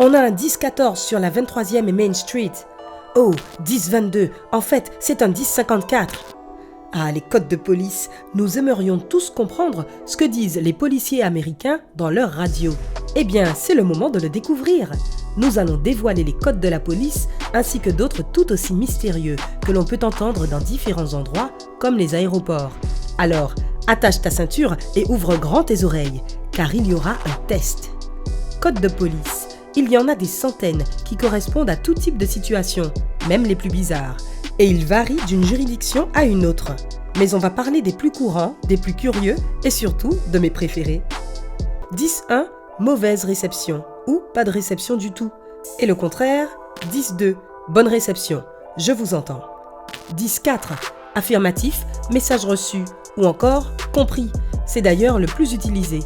On a un 10-14 sur la 23e et Main Street. Oh, 10-22, en fait, c'est un 10-54. Ah, les codes de police, nous aimerions tous comprendre ce que disent les policiers américains dans leur radio. Eh bien, c'est le moment de le découvrir. Nous allons dévoiler les codes de la police ainsi que d'autres tout aussi mystérieux que l'on peut entendre dans différents endroits comme les aéroports. Alors, attache ta ceinture et ouvre grand tes oreilles, car il y aura un test. Code de police. Il y en a des centaines qui correspondent à tout type de situation, même les plus bizarres. Et ils varient d'une juridiction à une autre. Mais on va parler des plus courants, des plus curieux et surtout de mes préférés. 10-1, mauvaise réception ou pas de réception du tout. Et le contraire, 10-2, bonne réception, je vous entends. 10-4, affirmatif, message reçu ou encore compris. C'est d'ailleurs le plus utilisé.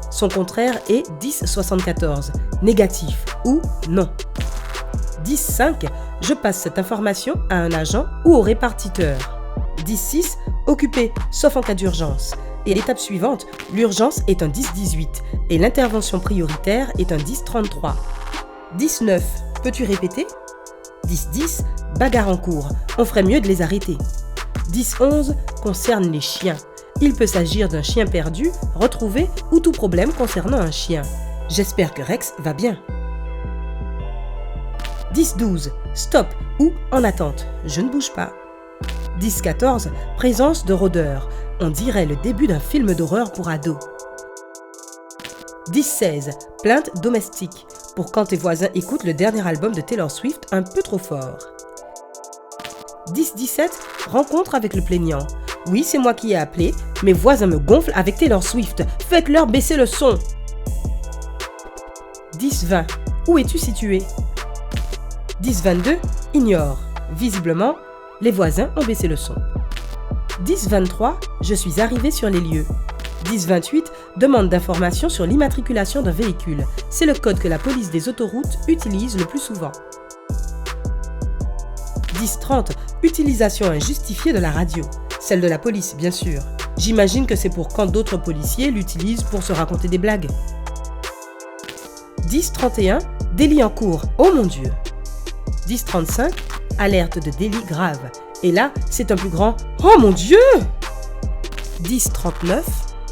Son contraire est 10-74, négatif ou non. 10-5, je passe cette information à un agent ou au répartiteur. 10-6, occupé, sauf en cas d'urgence. Et l'étape suivante, l'urgence est un 10-18 et l'intervention prioritaire est un 10-33. 10-9, peux-tu répéter? 10-10, bagarre en cours, on ferait mieux de les arrêter. 10-11, concerne les chiens. Il peut s'agir d'un chien perdu, retrouvé ou tout problème concernant un chien. J'espère que Rex va bien. 10-12, stop ou en attente, je ne bouge pas. 10-14, présence de rôdeurs, on dirait le début d'un film d'horreur pour ados. 10-16, plainte domestique, pour quand tes voisins écoutent le dernier album de Taylor Swift un peu trop fort. 10-17, rencontre avec le plaignant. Oui, c'est moi qui ai appelé, mes voisins me gonflent avec Taylor Swift, faites-leur baisser le son. 10-20, où es-tu situé? 10-22, ignore. Visiblement, les voisins ont baissé le son. 10-23, je suis arrivé sur les lieux. 10-28, demande d'informations sur l'immatriculation d'un véhicule. C'est le code que la police des autoroutes utilise le plus souvent. 10-30, utilisation injustifiée de la radio. Celle de la police, bien sûr. J'imagine que c'est pour quand d'autres policiers l'utilisent pour se raconter des blagues. 10-31, délit en cours. Oh mon Dieu! 10-35, alerte de délit grave. Et là, c'est un plus grand « Oh mon Dieu !» 10-39,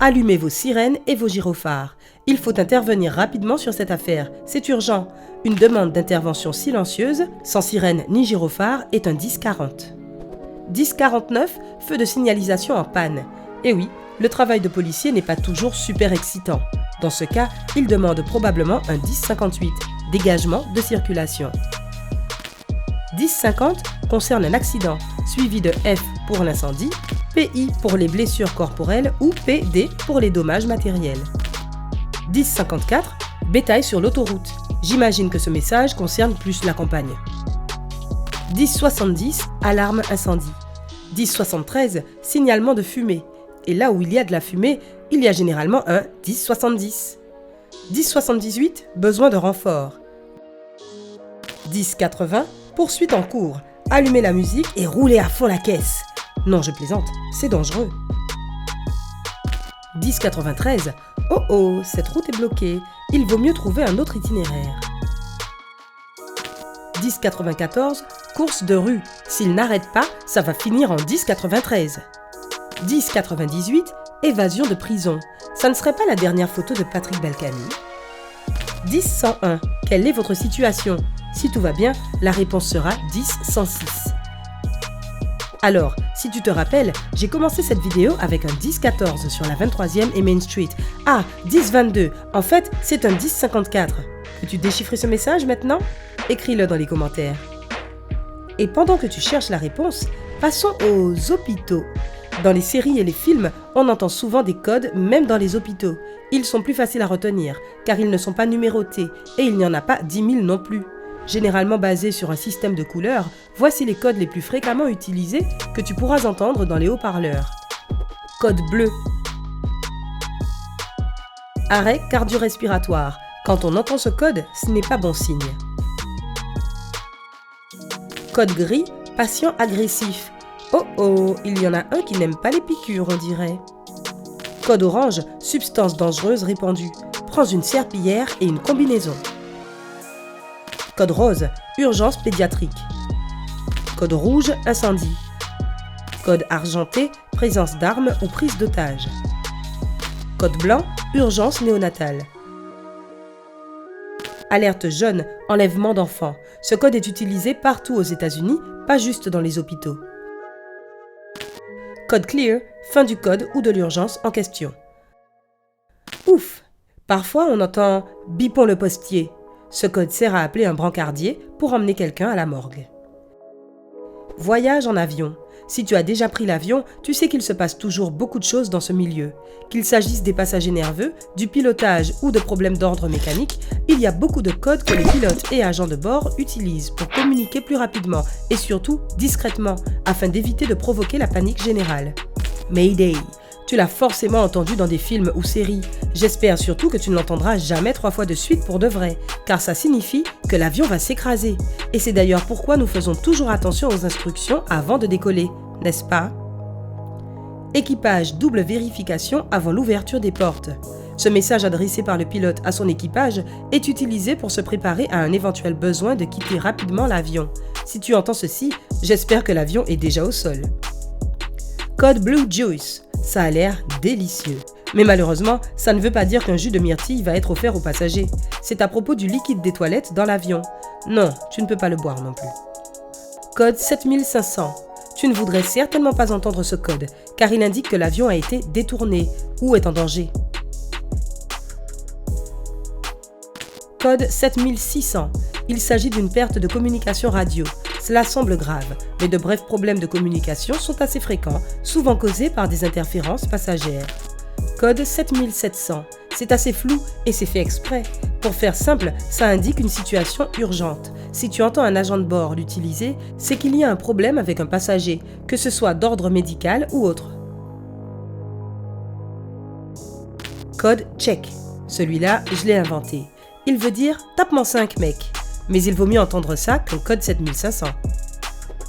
allumez vos sirènes et vos gyrophares. Il faut intervenir rapidement sur cette affaire. C'est urgent. Une demande d'intervention silencieuse, sans sirène ni gyrophare, est un 10-40. 10-49, feu de signalisation en panne. Et oui, le travail de policier n'est pas toujours super excitant. Dans ce cas, il demande probablement un 10-58, dégagement de circulation. 10-50 concerne un accident, suivi de F pour l'incendie, PI pour les blessures corporelles ou PD pour les dommages matériels. 10-54, bétail sur l'autoroute. J'imagine que ce message concerne plus la campagne. 10-70, alarme incendie. 10-73, signalement de fumée. Et là où il y a de la fumée, il y a généralement un 10-70. 10-78, besoin de renfort. 10-80, poursuite en cours. Allumez la musique et roulez à fond la caisse. Non, je plaisante, c'est dangereux. 10-93, oh oh, cette route est bloquée. Il vaut mieux trouver un autre itinéraire. 10-94, course de rue. S'il n'arrête pas, ça va finir en 10-93. 10-98, évasion de prison. Ça ne serait pas la dernière photo de Patrick Balkany? 10-101, quelle est votre situation? Si tout va bien, la réponse sera 10-106. Alors, si tu te rappelles, j'ai commencé cette vidéo avec un 10-14 sur la 23e et Main Street. Ah, 10-22, en fait, c'est un 10-54. Peux-tu déchiffrer ce message maintenant? Écris-le dans les commentaires. Et pendant que tu cherches la réponse, passons aux hôpitaux. Dans les séries et les films, on entend souvent des codes même dans les hôpitaux. Ils sont plus faciles à retenir, car ils ne sont pas numérotés, et il n'y en a pas 10 000 non plus. Généralement basés sur un système de couleurs, voici les codes les plus fréquemment utilisés que tu pourras entendre dans les haut-parleurs. Code bleu. Arrêt cardio-respiratoire. Quand on entend ce code, ce n'est pas bon signe. Code gris, patient agressif. Oh oh, il y en a un qui n'aime pas les piqûres, on dirait. Code orange, substance dangereuse répandue. Prends une serpillière et une combinaison. Code rose, urgence pédiatrique. Code rouge, incendie. Code argenté, présence d'armes ou prise d'otages. Code blanc, urgence néonatale. Alerte jaune, enlèvement d'enfants. Ce code est utilisé partout aux États-Unis, pas juste dans les hôpitaux. Code clear, fin du code ou de l'urgence en question. Ouf! Parfois on entend « bipons le postier ». Ce code sert à appeler un brancardier pour emmener quelqu'un à la morgue. Voyage en avion. Si tu as déjà pris l'avion, tu sais qu'il se passe toujours beaucoup de choses dans ce milieu. Qu'il s'agisse des passagers nerveux, du pilotage ou de problèmes d'ordre mécanique, il y a beaucoup de codes que les pilotes et agents de bord utilisent pour communiquer plus rapidement et surtout discrètement, afin d'éviter de provoquer la panique générale. Mayday. Tu l'as forcément entendu dans des films ou séries. J'espère surtout que tu ne l'entendras jamais 3 fois de suite pour de vrai, car ça signifie que l'avion va s'écraser. Et c'est d'ailleurs pourquoi nous faisons toujours attention aux instructions avant de décoller, n'est-ce pas? Équipage, double vérification avant l'ouverture des portes. Ce message adressé par le pilote à son équipage est utilisé pour se préparer à un éventuel besoin de quitter rapidement l'avion. Si tu entends ceci, j'espère que l'avion est déjà au sol. Code Blue Juice. Ça a l'air délicieux. Mais malheureusement, ça ne veut pas dire qu'un jus de myrtille va être offert aux passagers. C'est à propos du liquide des toilettes dans l'avion. Non, tu ne peux pas le boire non plus. Code 7500. Tu ne voudrais certainement pas entendre ce code, car il indique que l'avion a été détourné ou est en danger. Code 7600. Il s'agit d'une perte de communication radio. Cela semble grave, mais de brefs problèmes de communication sont assez fréquents, souvent causés par des interférences passagères. Code 7700. C'est assez flou et c'est fait exprès. Pour faire simple, ça indique une situation urgente. Si tu entends un agent de bord l'utiliser, c'est qu'il y a un problème avec un passager, que ce soit d'ordre médical ou autre. Code check. Celui-là, je l'ai inventé. Il veut dire « tape-moi 5 mec ». Mais il vaut mieux entendre ça qu'un code 7500.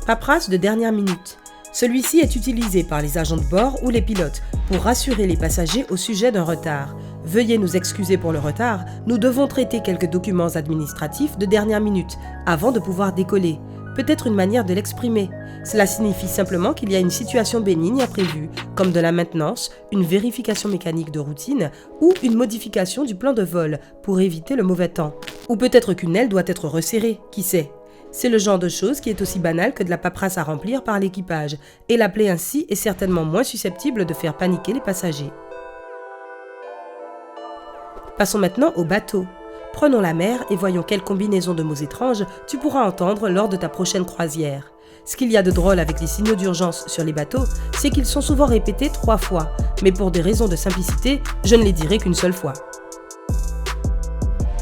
Paperasse de dernière minute. Celui-ci est utilisé par les agents de bord ou les pilotes pour rassurer les passagers au sujet d'un retard. Veuillez nous excuser pour le retard, nous devons traiter quelques documents administratifs de dernière minute avant de pouvoir décoller. Peut-être une manière de l'exprimer. Cela signifie simplement qu'il y a une situation bénigne à prévu, comme de la maintenance, une vérification mécanique de routine ou une modification du plan de vol pour éviter le mauvais temps. Ou peut-être qu'une aile doit être resserrée, qui sait. C'est le genre de chose qui est aussi banal que de la paperasse à remplir par l'équipage, et l'appeler ainsi est certainement moins susceptible de faire paniquer les passagers. Passons maintenant au bateau. Prenons la mer et voyons quelle combinaison de mots étranges tu pourras entendre lors de ta prochaine croisière. Ce qu'il y a de drôle avec les signaux d'urgence sur les bateaux, c'est qu'ils sont souvent répétés 3 fois, mais pour des raisons de simplicité, je ne les dirai qu'une seule fois.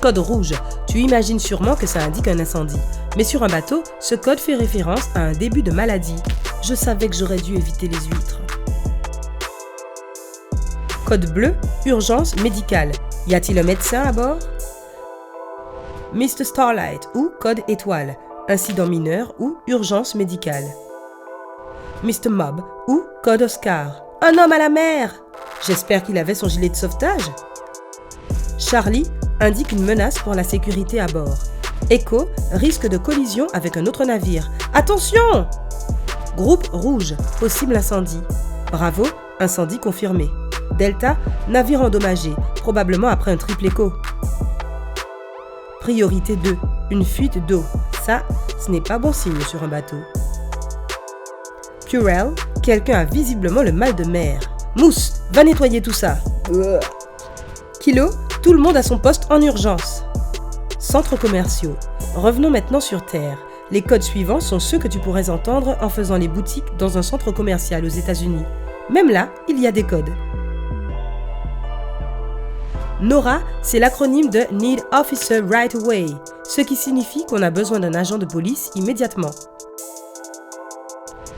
Code rouge. Tu imagines sûrement que ça indique un incendie. Mais sur un bateau, ce code fait référence à un début de maladie. Je savais que j'aurais dû éviter les huîtres. Code bleu. Urgence médicale. Y a-t-il un médecin à bord? Mr. Starlight ou code étoile. Incident mineur ou urgence médicale. Mr. Mob ou code Oscar. Un homme à la mer! J'espère qu'il avait son gilet de sauvetage. Charlie indique une menace pour la sécurité à bord. Echo, risque de collision avec un autre navire. Attention! Groupe rouge, possible incendie. Bravo, incendie confirmé. Delta, navire endommagé, probablement après un triple écho. Priorité 2, une fuite d'eau. Ça, ce n'est pas bon signe sur un bateau. Purell, quelqu'un a visiblement le mal de mer. Mousse, va nettoyer tout ça. Kilo, tout le monde à son poste en urgence. Centres commerciaux. Revenons maintenant sur Terre. Les codes suivants sont ceux que tu pourrais entendre en faisant les boutiques dans un centre commercial aux États-Unis. Même là, il y a des codes. NORA, c'est l'acronyme de Need Officer Right Away, ce qui signifie qu'on a besoin d'un agent de police immédiatement.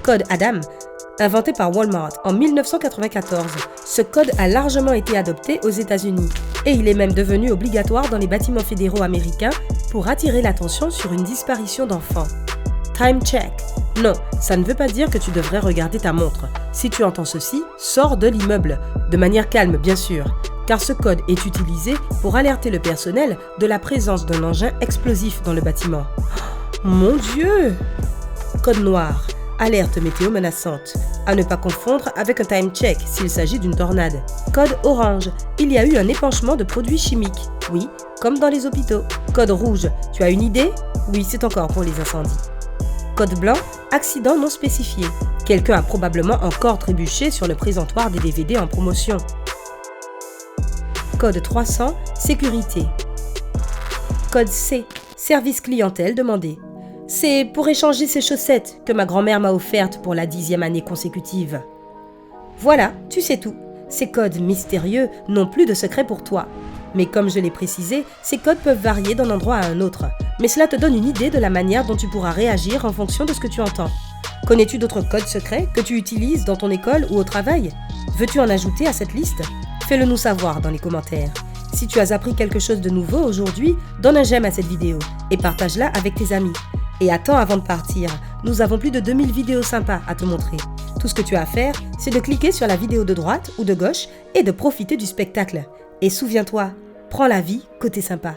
Code Adam, inventé par Walmart en 1994. Ce code a largement été adopté aux États-Unis et il est même devenu obligatoire dans les bâtiments fédéraux américains pour attirer l'attention sur une disparition d'enfants. time check. Non, ça ne veut pas dire que tu devrais regarder ta montre. Si tu entends ceci, sors de l'immeuble, de manière calme bien sûr, car ce code est utilisé pour alerter le personnel de la présence d'un engin explosif dans le bâtiment. Mon Dieu! Code noir, alerte météo menaçante. À ne pas confondre avec un time check s'il s'agit d'une tornade. Code orange, il y a eu un épanchement de produits chimiques. Oui, comme dans les hôpitaux. Code rouge, tu as une idée? Oui, c'est encore pour les incendies. Code blanc, accident non spécifié. Quelqu'un a probablement encore trébuché sur le présentoir des DVD en promotion. Code 300, sécurité. Code C, service clientèle demandé. C'est pour échanger ces chaussettes que ma grand-mère m'a offertes pour la 10e année consécutive. Voilà, tu sais tout. Ces codes mystérieux n'ont plus de secret pour toi. Mais comme je l'ai précisé, ces codes peuvent varier d'un endroit à un autre. Mais cela te donne une idée de la manière dont tu pourras réagir en fonction de ce que tu entends. Connais-tu d'autres codes secrets que tu utilises dans ton école ou au travail? Veux-tu en ajouter à cette liste? Fais-le nous savoir dans les commentaires. Si tu as appris quelque chose de nouveau aujourd'hui, donne un j'aime à cette vidéo et partage-la avec tes amis. Et attends avant de partir, nous avons plus de 2000 vidéos sympas à te montrer. Tout ce que tu as à faire, c'est de cliquer sur la vidéo de droite ou de gauche et de profiter du spectacle. Et souviens-toi, prends la vie côté sympa.